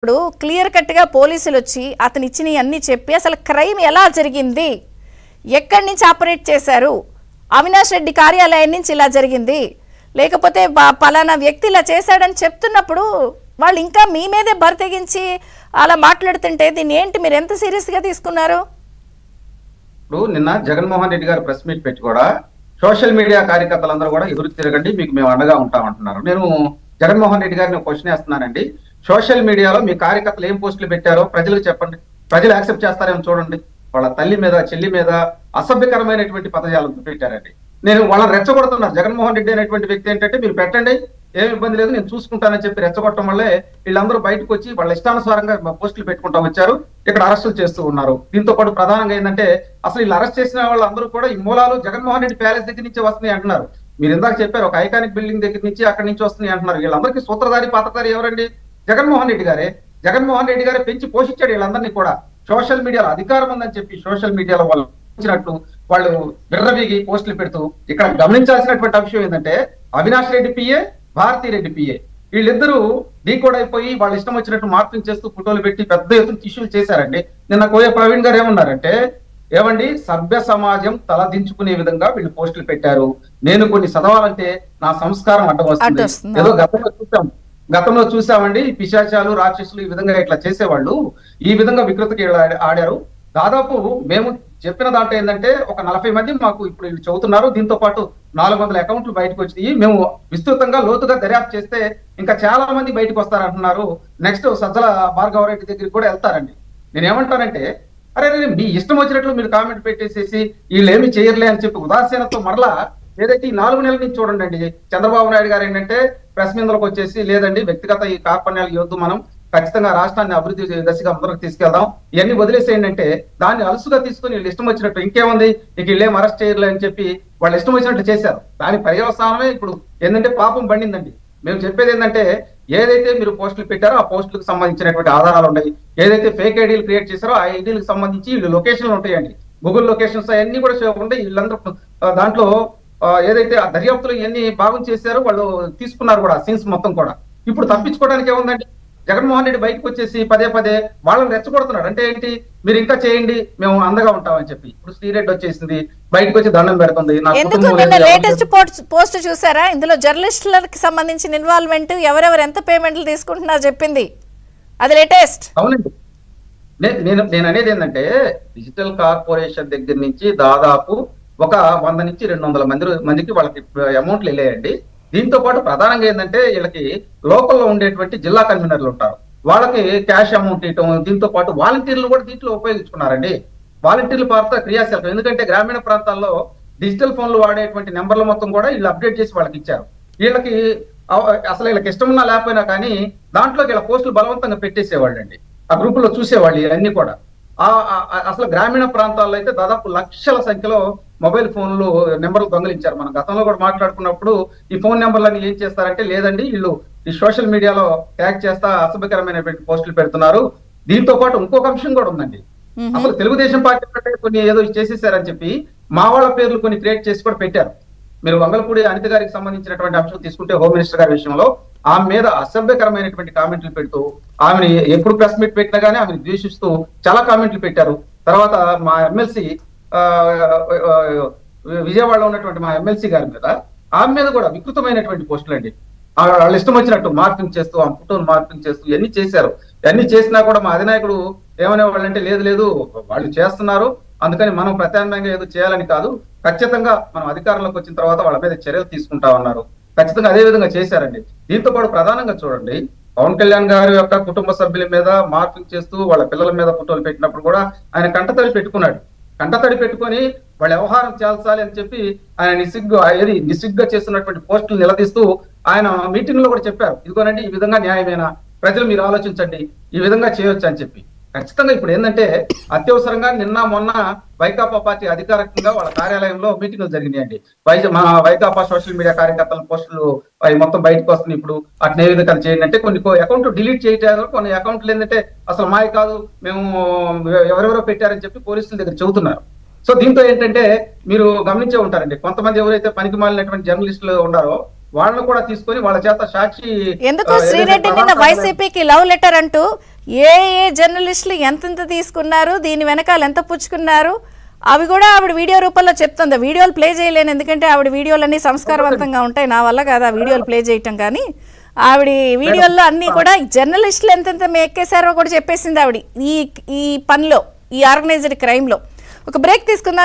ఇప్పుడు క్లియర్ కట్గా పోలీసులు వచ్చి అతను ఇచ్చినవి అన్ని చెప్పి అసలు క్రైమ్ ఎలా జరిగింది, ఎక్కడి నుంచి ఆపరేట్ చేశారు, అవినాష్ రెడ్డి కార్యాలయం నుంచి ఇలా జరిగింది, లేకపోతే పలానా వ్యక్తి ఇలా చేశాడని చెప్తున్నప్పుడు వాళ్ళు ఇంకా మీ మీదే బరితెగించి అలా మాట్లాడుతుంటే దీన్ని ఏంటి మీరు ఎంత సీరియస్గా తీసుకున్నారు? ఇప్పుడు నిన్న జగన్మోహన్ రెడ్డి గారు ప్రెస్ మీట్ పెట్టి కూడా సోషల్ మీడియా కార్యకర్తలందరూ కూడా ఎదురు తిరగండి, మీకు మేము అండగా ఉంటామంటున్నారు. నేను జగన్మోహన్ రెడ్డి గారిని క్వశ్చన్ వేస్తున్నానండి. సోషల్ మీడియాలో మీ కార్యకర్తలు ఏం పోస్టులు పెట్టారో ప్రజలకు చెప్పండి, ప్రజలు యాక్సెప్ట్ చేస్తారేమో చూడండి. వాళ్ళ తల్లి మీద చెల్లి మీద అసభ్యకరమైనటువంటి పదజాలం పెట్టారండి. నేను వాళ్ళని రెచ్చగొడుతున్నారు. జగన్మోహన్ రెడ్డి అనేటువంటి వ్యక్తి ఏంటంటే మీరు పెట్టండి, ఏం ఇబ్బంది లేదు, నేను చూసుకుంటానని చెప్పి రెచ్చగొట్టడం వల్లే వీళ్ళందరూ బయటకు వచ్చి వాళ్ళ ఇష్టానుసారంగా పోస్టులు పెట్టుకుంటా వచ్చారు, ఇక్కడ అరెస్టులు చేస్తూ ఉన్నారు. దీంతో పాటు ప్రధానంగా ఏంటంటే అసలు వీళ్ళు అరెస్ట్ చేసిన వాళ్ళందరూ కూడా ఈ మూలాలు జగన్మోహన్ రెడ్డి ప్యాలెస్ దగ్గర నుంచి వస్తున్నాయి అంటున్నారు. మీరు ఇందాక చెప్పారు ఒక ఐకానిక్ బిల్డింగ్ దగ్గర నుంచి అక్కడి నుంచి వస్తున్నాయి అంటున్నారు. వీళ్ళందరికీ సూత్రధారి పాత్రధారి ఎవరండి? జగన్మోహన్ రెడ్డి గారే. జగన్మోహన్ రెడ్డి గారే పెంచి పోషించాడు వీళ్ళందరినీ కూడా. సోషల్ మీడియాలో అధికారం ఉందని చెప్పి సోషల్ మీడియాలో వాళ్ళు వచ్చినట్టు వాళ్ళు బిర్రవీగి పోస్టులు పెడుతూ, ఇక్కడ గమనించాల్సినటువంటి అంశం ఏంటంటే అవినాష్ రెడ్డి పిఏ, భారతీ రెడ్డి పిఏ వీళ్ళిద్దరూ డీకోడ్ అయిపోయి వాళ్ళ ఇష్టం వచ్చినట్టు మార్పింగ్ చేస్తూ ఫోటోలు పెట్టి పెద్ద ఎత్తున ఇష్యూలు చేశారండి. నిన్న కోయ ప్రవీణ్ గారు ఏమన్నారంటే, ఏమండి సభ్య సమాజం తలదించుకునే విధంగా వీళ్ళు పోస్టులు పెట్టారు, నేను కొన్ని చదవాలంటే నా సంస్కారం అడ్డం వస్తుంది. ఏదో గతంలో చూసామండి పిశాచాలు రాక్షసులు ఈ విధంగా ఇట్లా చేసేవాళ్ళు, ఈ విధంగా వికృతికి ఆడారు. దాదాపు మేము చెప్పిన దాంట్లో ఏంటంటే ఒక 40 మంది మాకు ఇప్పుడు వీళ్ళు చెబుతున్నారు. దీంతో పాటు 400 అకౌంట్లు బయటకు వచ్చినాయి. మేము విస్తృతంగా లోతుగా దర్యాప్తు చేస్తే ఇంకా చాలా మంది బయటకు వస్తారంటున్నారు. నెక్స్ట్ సజ్జల భార్గవరెడ్డి దగ్గరికి కూడా వెళ్తారండి. నేను ఏమంటానంటే, అరే మీ ఇష్టం వచ్చినట్లు మీరు కామెంట్ పెట్టేసేసి వీళ్ళు ఏమి చేయర్లే అని చెప్పి ఉదాసీనతో మరలా ఏదైతే ఈ 4 నెలల నుంచి చూడండి అండి, చంద్రబాబు నాయుడు గారు ఏంటంటే ప్రెస్ మీదలకు వచ్చేసి లేదండి వ్యక్తిగత ఈ కార్పణ్యాలు ఇవ్వద్దు, మనం ఖచ్చితంగా రాష్ట్రాన్ని అభివృద్ధి దశగా ముందుకు తీసుకెళ్దాం, ఇవన్నీ వదిలేసేయండి. దాన్ని అలసుగా తీసుకుని వీళ్ళు ఇష్టం వచ్చినట్టు ఇంకేముంది ఇక వీళ్ళేం అరెస్ట్ చేయలే అని చెప్పి వాళ్ళు ఇష్టం వచ్చినట్టు చేశారు. దాని పర్యవసానమే ఇప్పుడు ఏంటంటే పాపం పండిందండి. మేము చెప్పేది ఏంటంటే ఏదైతే మీరు పోస్టులు పెట్టారో ఆ పోస్టులకు సంబంధించినటువంటి ఆధారాలు ఉన్నాయి. ఏదైతే ఫేక్ ఐడీలు క్రియేట్ చేశారో ఆ ఐడీలకు సంబంధించి వీళ్ళు లొకేషన్లు ఉంటాయండి, గూగుల్ లొకేషన్స్ అవన్నీ కూడా ఉంటాయి. వీళ్ళందరూ దాంట్లో ఏదైతే ఆ దర్యాప్తులు ఇవన్నీ భాగం చేశారో వాళ్ళు తీసుకున్నారు కూడా సీన్స్ మొత్తం కూడా. ఇప్పుడు తప్పించుకోవడానికి ఏముందండి, జగన్మోహన్ రెడ్డి బయటకు వచ్చేసి పదే పదే వాళ్ళని రెచ్చగొడుతున్నాడు. అంటే ఏంటి, మీరు ఇంకా చేయండి మేము అండగా ఉంటామని చెప్పి. ఇప్పుడు శ్రీరెడ్డి వచ్చేసింది బయటకు వచ్చి దండం పెడుతుంది. లేటెస్ట్ పోస్ట్ చూసారా, ఇందులో జర్నలిస్టులకు సంబంధించిన ఇన్వాల్వ్మెంట్, ఎవరెవరు ఎంత పేమెంట్లు తీసుకుంటున్నారు చెప్పింది, అది లేటెస్ట్. అవునండి, నేను అనేది ఏంటంటే డిజిటల్ కార్పొరేషన్ దగ్గర నుంచి దాదాపు ఒక 100 నుంచి 200 మందికి వాళ్ళకి అమౌంట్లు వెళ్ళాయండి. దీంతో పాటు ప్రధానంగా ఏంటంటే వీళ్ళకి లోకల్లో ఉండేటువంటి జిల్లా కన్వీనర్లు ఉంటారు, వాళ్ళకి క్యాష్ అమౌంట్ ఇవ్వటం. దీంతో పాటు వాలంటీర్లు కూడా దీంట్లో ఉపయోగించుకున్నారండి. వాలంటీర్ల పాత్ర క్రియాశీలకం. ఎందుకంటే గ్రామీణ ప్రాంతాల్లో డిజిటల్ ఫోన్లు వాడేటువంటి నెంబర్ల మొత్తం కూడా వీళ్ళు అప్డేట్ చేసి వాళ్ళకి ఇచ్చారు. వీళ్ళకి అసలు వీళ్ళకి ఇష్టం ఉన్నా లేకపోయినా కానీ దాంట్లోకి వీళ్ళ పోస్టులు బలవంతంగా పెట్టేసేవాళ్ళు అండి. ఆ గ్రూపుల్లో చూసేవాళ్ళు ఇవన్నీ కూడా. అసలు గ్రామీణ ప్రాంతాల్లో అయితే దాదాపు లక్షల సంఖ్యలో మొబైల్ ఫోన్లు నెంబర్లు దొంగలించారు. మనం గతంలో కూడా మాట్లాడుకున్నప్పుడు ఈ ఫోన్ నెంబర్లను ఏం చేస్తారంటే, లేదండి వీళ్ళు ఈ సోషల్ మీడియాలో ట్యాగ్ చేస్తా అసభ్యకరమైనటువంటి పోస్టులు పెడుతున్నారు. దీంతో పాటు ఇంకొక అంశం కూడా ఉందండి, అసలు తెలుగుదేశం పార్టీ కొన్ని ఏదో చేసేసారని చెప్పి మా వాళ్ళ పేర్లు కొన్ని క్రియేట్ చేసి కూడా పెట్టారు. మీరు వంగలపూడి అనిత గారికి సంబంధించినటువంటి అంశం తీసుకుంటే హోమ్ మినిస్టర్ గారి విషయంలో ఆమె మీద అసభ్యకరమైనటువంటి కామెంట్లు పెడుతూ, ఆమెని ఎప్పుడు ప్రెస్ మీట్ పెట్టినా కానీ ఆమెను ద్వేషిస్తూ చాలా కామెంట్లు పెట్టారు. తర్వాత మా ఎమ్మెల్సీ విజయవాడలో ఉన్నటువంటి మా ఎమ్మెల్సీ గారి మీద ఆమె మీద కూడా వికృతమైనటువంటి పోస్టులు అండి. వాళ్ళు ఇష్టం వచ్చినట్టు మార్పింగ్ చేస్తూ ఆ ఫోటోలు మార్పింగ్ చేస్తూ ఇవన్నీ చేశారు. ఇవన్నీ చేసినా కూడా మా అధినాయకుడు ఏమనేవాళ్ళు అంటే, లేదు వాళ్ళు చేస్తున్నారు అందుకని మనం ప్రత్యామ్నాయంగా ఏదో చేయాలని కాదు, ఖచ్చితంగా మనం అధికారంలోకి వచ్చిన తర్వాత వాళ్ళ మీద చర్యలు తీసుకుంటామన్నారు. ఖచ్చితంగా అదే విధంగా చేశారండి. దీంతో పాటు ప్రధానంగా చూడండి, పవన్ కళ్యాణ్ గారి యొక్క కుటుంబ సభ్యుల మీద మార్పింగ్ చేస్తూ వాళ్ళ పిల్లల మీద ఫోటోలు పెట్టినప్పుడు కూడా ఆయన కంటతడి పెట్టుకున్నాడు. కంటతడి పెట్టుకొని వాళ్ళ వ్యవహారం చేల్చాలి అని చెప్పి ఆయన నిస్సిగ్గా చేస్తున్నటువంటి పోస్టులు నిలదీస్తూ ఆయన మీటింగ్ లో కూడా చెప్పారు, ఇదిగోనండి ఈ విధంగా న్యాయమేనా, ప్రజలు మీరు ఆలోచించండి, ఈ విధంగా చేయొచ్చు అని చెప్పి. ఖచ్చితంగా ఇప్పుడు ఏంటంటే అత్యవసరంగా నిన్న మొన్న వైకాపా పార్టీ అధికారికంగా వాళ్ళ కార్యాలయంలో మీటింగ్లు జరిగినాయండి. మా వైకాపా సోషల్ మీడియా కార్యకర్తల పోస్టులు అవి మొత్తం బయటకు వస్తున్నాయి. ఇప్పుడు అట్నే విధంగా చేయండి అంటే కొన్ని అకౌంట్ డిలీట్ చేయటారు, కొన్ని అకౌంట్లు ఏంటంటే అసలు మాయ కాదు మేము ఎవరెవరో పెట్టారని చెప్పి పోలీసుల దగ్గర చెబుతున్నారు. సో దీంతో ఏంటంటే మీరు గమనించే ఉంటారండి, కొంతమంది ఎవరైతే పనికి మాలినటువంటి జర్నలిస్టులు ఉన్నారో వాళ్ళని కూడా తీసుకొని వాళ్ళ చేత సాక్షి ఎందుకు శ్రీరెడ్డి నిన్న వైసీపీకి లవ్ లెటర్ అంటూ ఏ ఏ జర్నలిస్టులు ఎంతెంత తీసుకున్నారు, దీని వెనకాల ఎంత పుచ్చుకున్నారు, అవి కూడా ఆవిడ వీడియో రూపంలో చెప్తుంది. వీడియోలు ప్లే చేయలేను, ఎందుకంటే ఆవిడ వీడియోలన్నీ సంస్కారవంతంగా ఉంటాయి, నా వల్ల కాదు ఆ వీడియోలు ప్లే చేయటం. కానీ ఆవిడ వీడియోల్లో అన్నీ కూడా జర్నలిస్టులు ఎంతెంత ఎక్కేశారో కూడా చెప్పేసింది ఆవిడ ఈ పనిలో, ఈ ఆర్గనైజ్డ్ క్రైమ్లో. ఒక బ్రేక్ తీసుకుందాం.